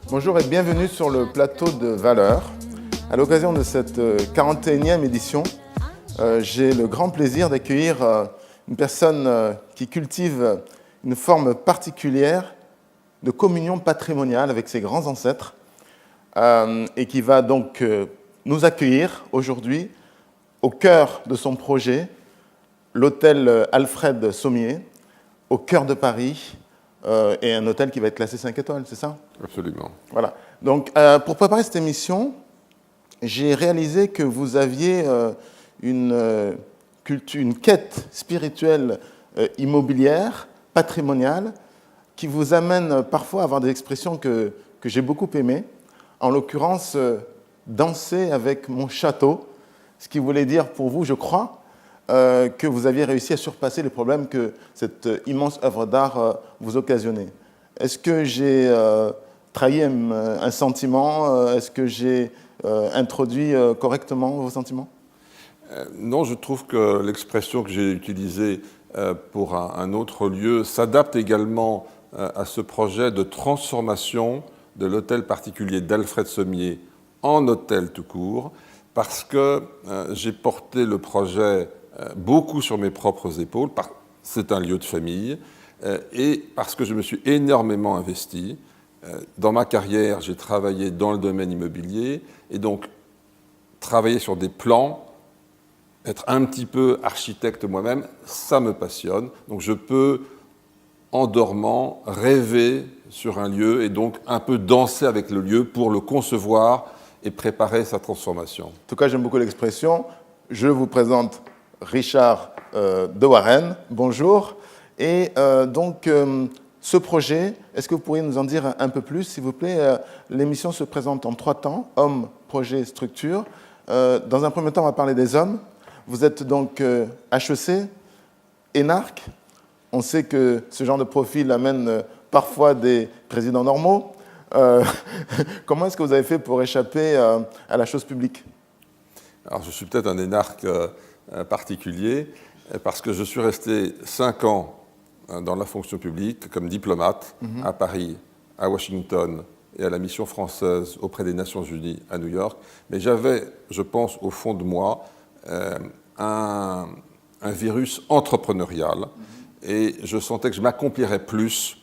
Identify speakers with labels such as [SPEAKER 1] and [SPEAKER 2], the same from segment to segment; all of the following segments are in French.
[SPEAKER 1] Bonjour et bienvenue sur le plateau de Valeurs. À l'occasion de cette 41e édition, j'ai le grand plaisir d'accueillir une personne qui cultive une forme particulière de communion patrimoniale avec ses grands ancêtres et qui va donc nous accueillir aujourd'hui au cœur de son projet, l'hôtel Alfred Sommier, au cœur de Paris, et un hôtel qui va être classé 5 étoiles, c'est ça ?
[SPEAKER 2] Absolument.
[SPEAKER 1] Voilà. Donc, pour préparer cette émission, j'ai réalisé que vous aviez une quête spirituelle immobilière, patrimoniale, qui vous amène parfois à avoir des expressions que j'ai beaucoup aimées. En l'occurrence, danser avec mon château, ce qui voulait dire pour vous, je crois, que vous aviez réussi à surpasser les problèmes que cette immense œuvre d'art vous occasionnait. Est-ce que j'ai trahi un sentiment ? Est-ce que j'ai introduit correctement vos sentiments ?
[SPEAKER 2] Non, je trouve que l'expression que j'ai utilisée pour un autre lieu s'adapte également à ce projet de transformation de l'hôtel particulier d'Alfred Sommier en hôtel tout court, parce que j'ai porté le projet beaucoup sur mes propres épaules, c'est un lieu de famille, et parce que je me suis énormément investi. Dans ma carrière, j'ai travaillé dans le domaine immobilier, et donc travailler sur des plans, être un petit peu architecte moi-même, ça me passionne. Donc je peux, en dormant, rêver sur un lieu et donc un peu danser avec le lieu pour le concevoir et préparer sa transformation.
[SPEAKER 1] En tout cas, j'aime beaucoup l'expression. Je vous présente Richard de Warren. Bonjour. Et donc, ce projet, est-ce que vous pourriez nous en dire un peu plus, s'il vous plaît ? L'émission se présente en 3 temps, hommes, projet, structure. Dans un premier temps, on va parler des hommes. Vous êtes donc HEC, énarque. On sait que ce genre de profil amène parfois des présidents normaux. Comment est-ce que vous avez fait pour échapper à la chose publique ?
[SPEAKER 2] Alors, je suis peut-être un énarque particulier, parce que je suis resté 5 ans dans la fonction publique comme diplomate à Paris, à Washington et à la mission française auprès des Nations Unies à New York. Mais j'avais, je pense, au fond de moi, un virus entrepreneurial, et je sentais que je m'accomplirais plus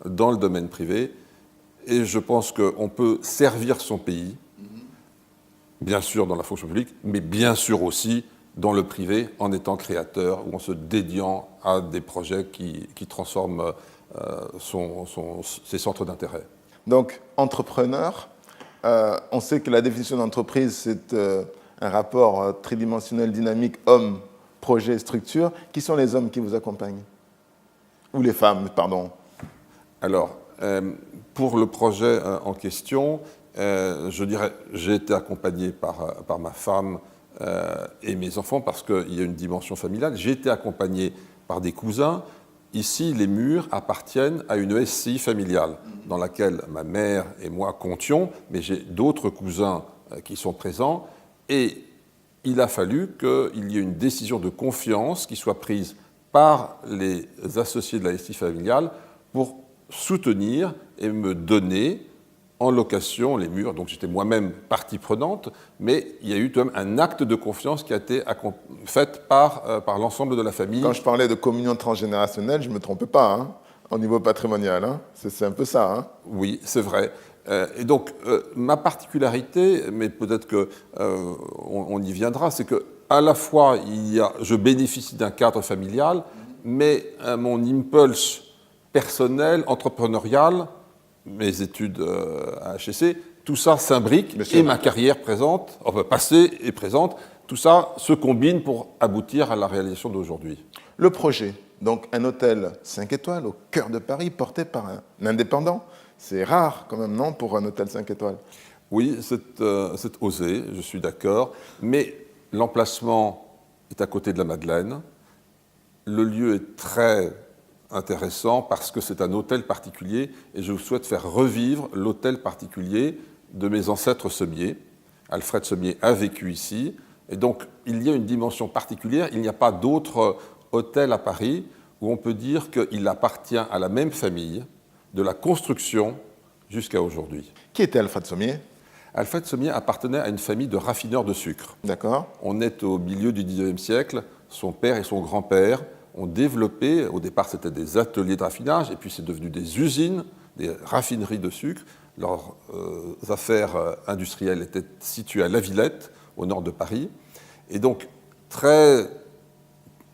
[SPEAKER 2] dans le domaine privé, et je pense qu'on peut servir son pays, bien sûr dans la fonction publique, mais bien sûr aussi dans le privé, en étant créateur ou en se dédiant à des projets qui transforment ses centres d'intérêt.
[SPEAKER 1] Donc, entrepreneur, on sait que la définition d'entreprise, c'est un rapport tridimensionnel, dynamique, homme, projet, structure. Qui sont les hommes qui vous accompagnent ? Ou les femmes, pardon.
[SPEAKER 2] Alors, pour le projet en question, je dirais, j'ai été accompagné par ma femme et mes enfants, parce qu'il y a une dimension familiale. J'ai été accompagné par des cousins. Ici, les murs appartiennent à une SCI familiale, dans laquelle ma mère et moi comptions, mais j'ai d'autres cousins qui sont présents. Et il a fallu qu'il y ait une décision de confiance qui soit prise par les associés de la SCI familiale pour soutenir et me donner en location les murs. Donc j'étais moi-même partie prenante, mais il y a eu quand même un acte de confiance qui a été fait par l'ensemble de la famille.
[SPEAKER 1] Quand je parlais de communion transgénérationnelle, je ne me trompais pas, au niveau patrimonial. C'est un peu ça.
[SPEAKER 2] Oui, c'est vrai. Et donc, ma particularité, mais peut-être qu'on y viendra, c'est qu'à la fois, je bénéficie d'un cadre familial, mais mon impulse personnel, entrepreneurial, mes études à HEC, tout ça s'imbrique, et ma carrière passée et présente, tout ça se combine pour aboutir à la réalisation d'aujourd'hui.
[SPEAKER 1] Le projet, donc un hôtel 5 étoiles au cœur de Paris, porté par un indépendant. C'est rare quand même, non, pour un hôtel 5 étoiles ?
[SPEAKER 2] Oui, c'est osé, je suis d'accord, mais l'emplacement est à côté de la Madeleine. Le lieu est très intéressant parce que c'est un hôtel particulier, et je souhaite faire revivre l'hôtel particulier de mes ancêtres sommiers. Alfred Sommier a vécu ici, et donc il y a une dimension particulière. Il n'y a pas d'autres hôtels à Paris où on peut dire qu'il appartient à la même famille, de la construction jusqu'à aujourd'hui.
[SPEAKER 1] Qui était Alfred Sommier?
[SPEAKER 2] Alfred Sommier appartenait à une famille de raffineurs de sucre.
[SPEAKER 1] D'accord.
[SPEAKER 2] On est au milieu du XIXe siècle. Son père et son grand-père ont développé, au départ c'était des ateliers de raffinage, et puis c'est devenu des usines, des raffineries de sucre. Leurs affaires industrielles étaient situées à La Villette, au nord de Paris. Et donc, très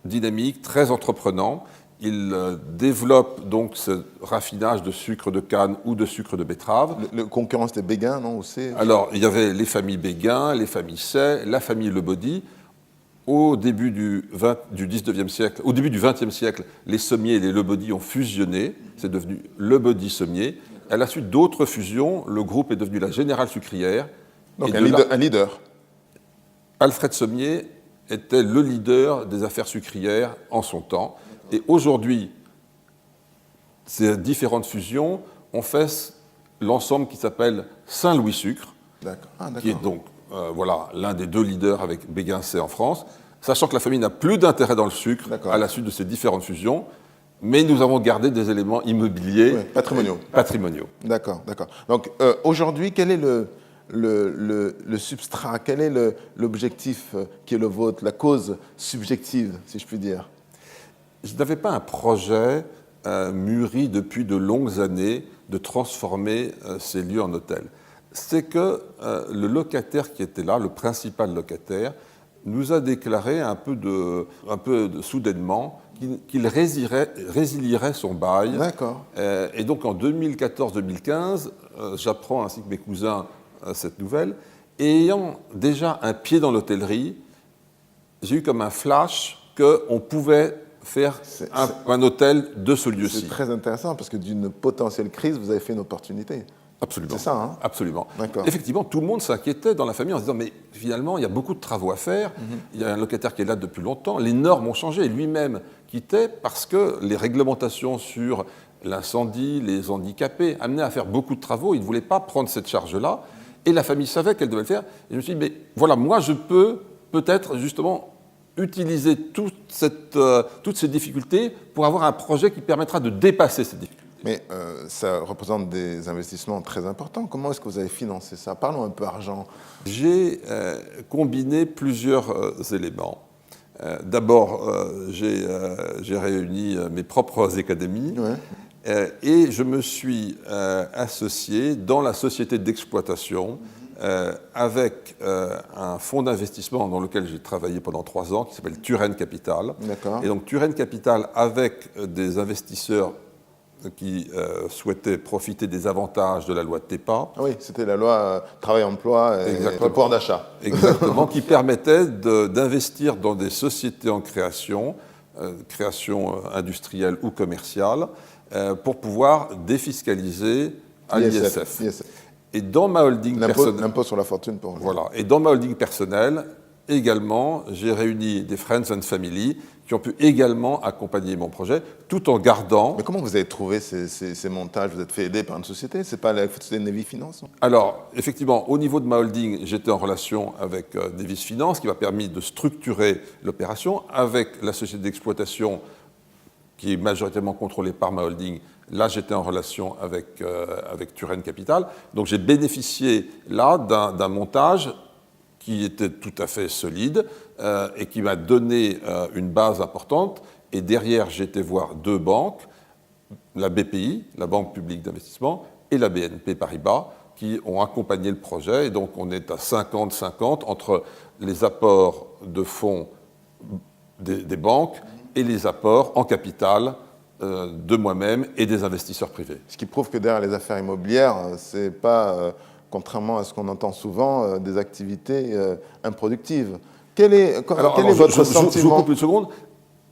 [SPEAKER 2] dynamique, très entreprenant. Il développe donc ce raffinage de sucre de canne ou de sucre de betterave.
[SPEAKER 1] Le concurrent, c'était Béguin, non?
[SPEAKER 2] Alors, il y avait les familles Béguin, les familles Say, la famille Lebaudy. Au début du XIXe siècle, au début du XXe siècle, les Sommier et les Lebaudy ont fusionné. C'est devenu Lebaudy-Sommier. À la suite d'autres fusions, le groupe est devenu la Générale Sucrière.
[SPEAKER 1] Donc un leader.
[SPEAKER 2] Alfred Sommier était le leader des affaires sucrières en son temps. Et aujourd'hui, ces différentes fusions ont fait l'ensemble qui s'appelle Saint-Louis Sucre, qui est donc l'un des deux leaders avec Béguin-Say en France, sachant que la famille n'a plus d'intérêt dans le sucre à la suite de ces différentes fusions, mais nous avons gardé des éléments immobiliers patrimoniaux.
[SPEAKER 1] D'accord. Donc aujourd'hui, quel est le substrat, quel est l'objectif qui est le vôtre, la cause subjective, si je puis dire?
[SPEAKER 2] Je n'avais pas un projet mûri depuis de longues années de transformer ces lieux en hôtels. C'est que le locataire qui était là, le principal locataire, nous a déclaré un peu soudainement qu'il résilierait son bail.
[SPEAKER 1] D'accord.
[SPEAKER 2] Et donc en 2014-2015, j'apprends ainsi que mes cousins cette nouvelle. Et ayant déjà un pied dans l'hôtellerie, j'ai eu comme un flash qu'on pouvait faire un hôtel de ce lieu-ci.
[SPEAKER 1] C'est très intéressant parce que d'une potentielle crise, vous avez fait une opportunité.
[SPEAKER 2] Absolument.
[SPEAKER 1] C'est ça, hein?
[SPEAKER 2] Absolument.
[SPEAKER 1] D'accord.
[SPEAKER 2] Effectivement, tout le monde s'inquiétait dans la famille en se disant mais finalement, il y a beaucoup de travaux à faire, il y a un locataire qui est là depuis longtemps, les normes ont changé, et lui-même quittait parce que les réglementations sur l'incendie, les handicapés amenaient à faire beaucoup de travaux, il ne voulait pas prendre cette charge-là, et la famille savait qu'elle devait le faire, et je me suis dit mais voilà, moi je peux peut-être justement utiliser toutes ces difficultés pour avoir un projet qui permettra de dépasser ces difficultés.
[SPEAKER 1] Mais ça représente des investissements très importants. Comment est-ce que vous avez financé ça? Parlons un peu argent.
[SPEAKER 2] J'ai combiné plusieurs éléments. D'abord, j'ai réuni mes propres académies et je me suis associé dans la société d'exploitation avec un fonds d'investissement dans lequel j'ai travaillé pendant 3 ans qui s'appelle Turenne Capital.
[SPEAKER 1] D'accord.
[SPEAKER 2] Et donc Turenne Capital avec des investisseurs qui souhaitaient profiter des avantages de la loi de TEPA.
[SPEAKER 1] Ah oui, c'était la loi travail-emploi et pouvoir d'achat.
[SPEAKER 2] Exactement, qui permettait d'investir dans des sociétés en création industrielle ou commerciale, pour pouvoir défiscaliser à l'ISF. Et dans ma holding personnelle,
[SPEAKER 1] l'impôt sur la fortune pour
[SPEAKER 2] voilà. Et dans ma holding personnelle, également, j'ai réuni des friends and family qui ont pu également accompagner mon projet, tout en gardant...
[SPEAKER 1] Mais comment vous avez trouvé ces montages? Vous êtes fait aider par une société? C'est pas la société Nevis Finance?
[SPEAKER 2] Alors, effectivement, au niveau de ma holding, j'étais en relation avec Nevis Finance, qui m'a permis de structurer l'opération. Avec la société d'exploitation, qui est majoritairement contrôlée par ma holding, là, j'étais en relation avec Turenne Capital. Donc, j'ai bénéficié, là, d'un montage qui était tout à fait solide et qui m'a donné une base importante. Et derrière, j'ai été voir 2 banques, la BPI, la Banque publique d'investissement, et la BNP Paribas, qui ont accompagné le projet. Et donc, on est à 50-50 entre les apports de fonds des banques et les apports en capital de moi-même et des investisseurs privés.
[SPEAKER 1] Ce qui prouve que derrière les affaires immobilières, c'est pas... contrairement à ce qu'on entend souvent, des activités improductives. Quel est votre sentiment?
[SPEAKER 2] Je vous coupe une seconde.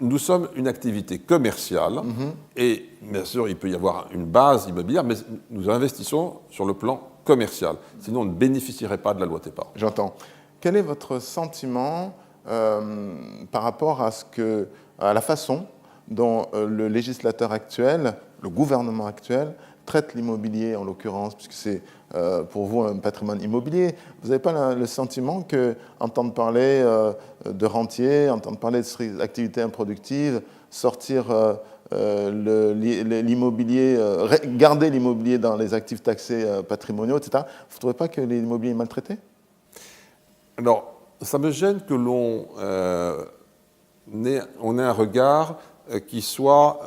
[SPEAKER 2] Nous sommes une activité commerciale et bien sûr, il peut y avoir une base immobilière, mais nous investissons sur le plan commercial. Sinon, on ne bénéficierait pas de la loi TEPA.
[SPEAKER 1] J'entends. Quel est votre sentiment par rapport à la façon dont le législateur actuel, le gouvernement actuel, traite l'immobilier en l'occurrence, puisque c'est pour vous un patrimoine immobilier? Vous n'avez pas le sentiment qu'entendre parler de rentiers, entendre parler d'activités improductives, sortir l'immobilier, garder l'immobilier dans les actifs taxés patrimoniaux, etc. Vous ne trouvez pas que l'immobilier est maltraité?
[SPEAKER 2] Alors, ça me gêne que on ait un regard qui soit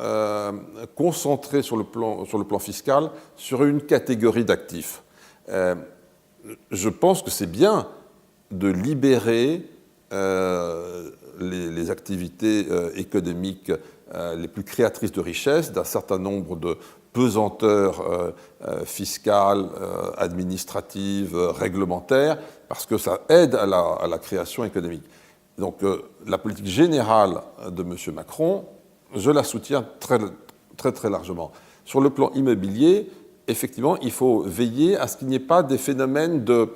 [SPEAKER 2] concentré sur le plan fiscal sur une catégorie d'actifs. Je pense que c'est bien de libérer les activités économiques les plus créatrices de richesse d'un certain nombre de pesanteurs fiscales, administratives, réglementaires, parce que ça aide à la création économique. Donc la politique générale de M. Macron, je la soutiens très, très, très largement. Sur le plan immobilier, effectivement, il faut veiller à ce qu'il n'y ait pas des phénomènes de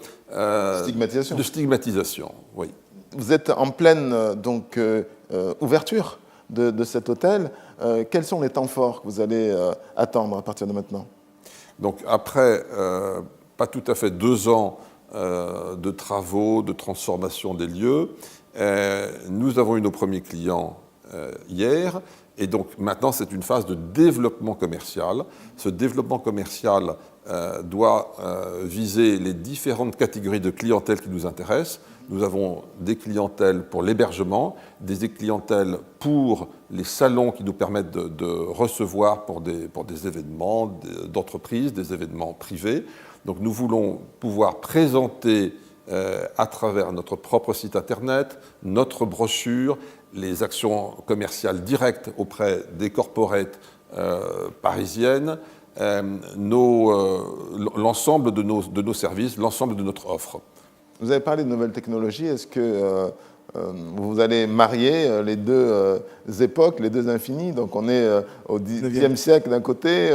[SPEAKER 2] stigmatisation. Oui.
[SPEAKER 1] Vous êtes en pleine ouverture de cet hôtel. Quels sont les temps forts que vous allez attendre à partir de maintenant?
[SPEAKER 2] Donc après pas tout à fait 2 ans de travaux, de transformation des lieux, nous avons eu nos premiers clients hier. Et donc maintenant, c'est une phase de développement commercial. Ce développement commercial doit viser les différentes catégories de clientèle qui nous intéressent. Nous avons des clientèles pour l'hébergement, des clientèles pour les salons qui nous permettent de recevoir pour des événements d'entreprise, des événements privés. Donc nous voulons pouvoir présenter à travers notre propre site internet, notre brochure, les actions commerciales directes auprès des corporates parisiennes, l'ensemble de nos services, l'ensemble de notre offre.
[SPEAKER 1] Vous avez parlé de nouvelles technologies. Est-ce que vous allez marier les deux époques, les deux infinis? Donc on est au XIXe siècle d'un côté,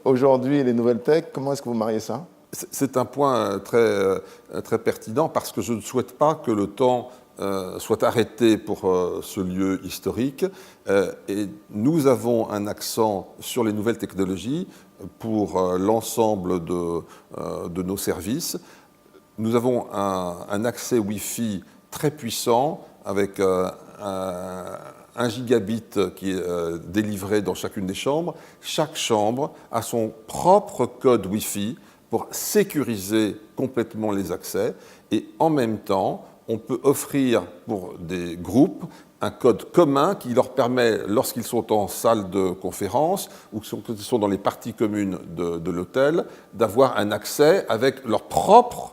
[SPEAKER 1] aujourd'hui les nouvelles tech. Comment est-ce que vous mariez ça?
[SPEAKER 2] C'est un point très, très pertinent parce que je ne souhaite pas que le temps soit arrêté pour ce lieu historique. Et nous avons un accent sur les nouvelles technologies pour l'ensemble de nos services. Nous avons un accès Wi-Fi très puissant avec 1 gigabit qui est délivré dans chacune des chambres. Chaque chambre a son propre code Wi-Fi pour sécuriser complètement les accès. Et en même temps, on peut offrir pour des groupes un code commun qui leur permet, lorsqu'ils sont en salle de conférence ou qu'ils sont dans les parties communes de l'hôtel, d'avoir un accès avec leur propre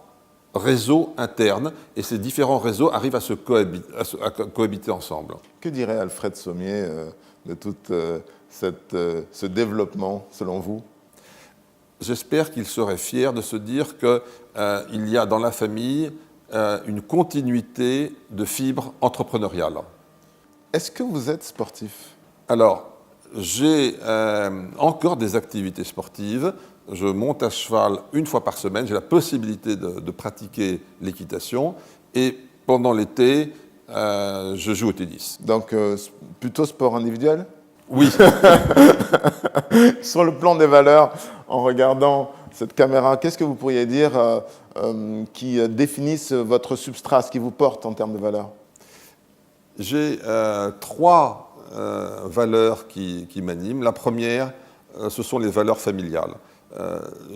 [SPEAKER 2] réseau interne. Et ces différents réseaux arrivent à cohabiter ensemble. Que
[SPEAKER 1] dirait Alfred Sommier de tout ce développement, selon vous?
[SPEAKER 2] J'espère qu'il serait fier de se dire qu'il y a dans la famille une continuité de fibres entrepreneuriales.
[SPEAKER 1] Est-ce que vous êtes sportif?
[SPEAKER 2] Alors, j'ai encore des activités sportives. Je monte à cheval 1 fois par semaine. J'ai la possibilité de pratiquer l'équitation. Et pendant l'été, je joue au tennis.
[SPEAKER 1] Donc, plutôt sport individuel?
[SPEAKER 2] Oui.
[SPEAKER 1] Sur le plan des valeurs, en regardant cette caméra, qu'est-ce que vous pourriez dire qui définissent votre substrat, ce qui vous porte en termes de valeurs?
[SPEAKER 2] J'ai 3 valeurs qui m'animent. La première, ce sont les valeurs familiales.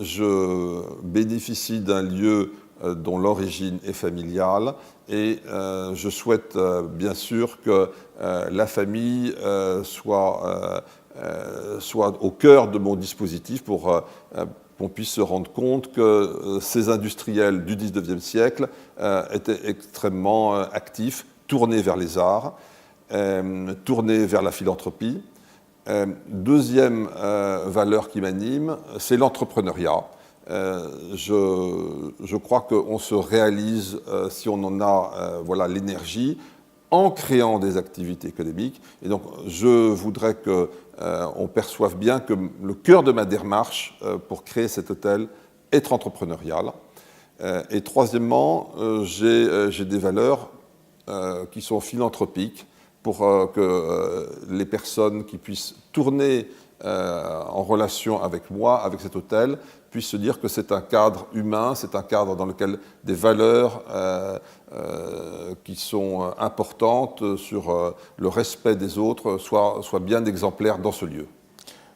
[SPEAKER 2] Je bénéficie d'un lieu dont l'origine est familiale et je souhaite bien sûr que la famille soit au cœur de mon dispositif pour qu'on puisse se rendre compte que ces industriels du XIXe siècle étaient extrêmement actifs, tournés vers les arts, tournés vers la philanthropie. Deuxième valeur qui m'anime, c'est l'entrepreneuriat. Je crois qu'on se réalise, si on en a l'énergie, en créant des activités économiques. Et donc, je voudrais qu'on perçoive bien que le cœur de ma démarche pour créer cet hôtel est entrepreneurial. Et troisièmement, j'ai des valeurs qui sont philanthropiques pour que les personnes qui puissent tourner en relation avec moi, avec cet hôtel, puisse se dire que c'est un cadre humain, c'est un cadre dans lequel des valeurs qui sont importantes sur le respect des autres soient bien exemplaires dans ce lieu.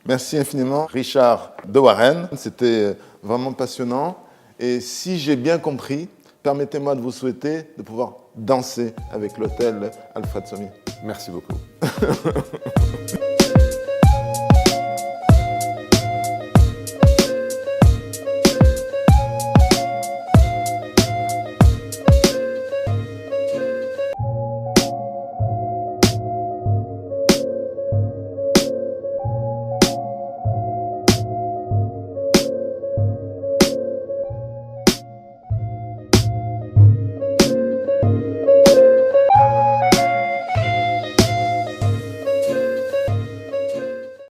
[SPEAKER 1] Merci infiniment, Richard de Warren. C'était vraiment passionnant. Et si j'ai bien compris, permettez-moi de vous souhaiter de pouvoir danser avec l'hôtel Alfred Sommier.
[SPEAKER 2] Merci beaucoup.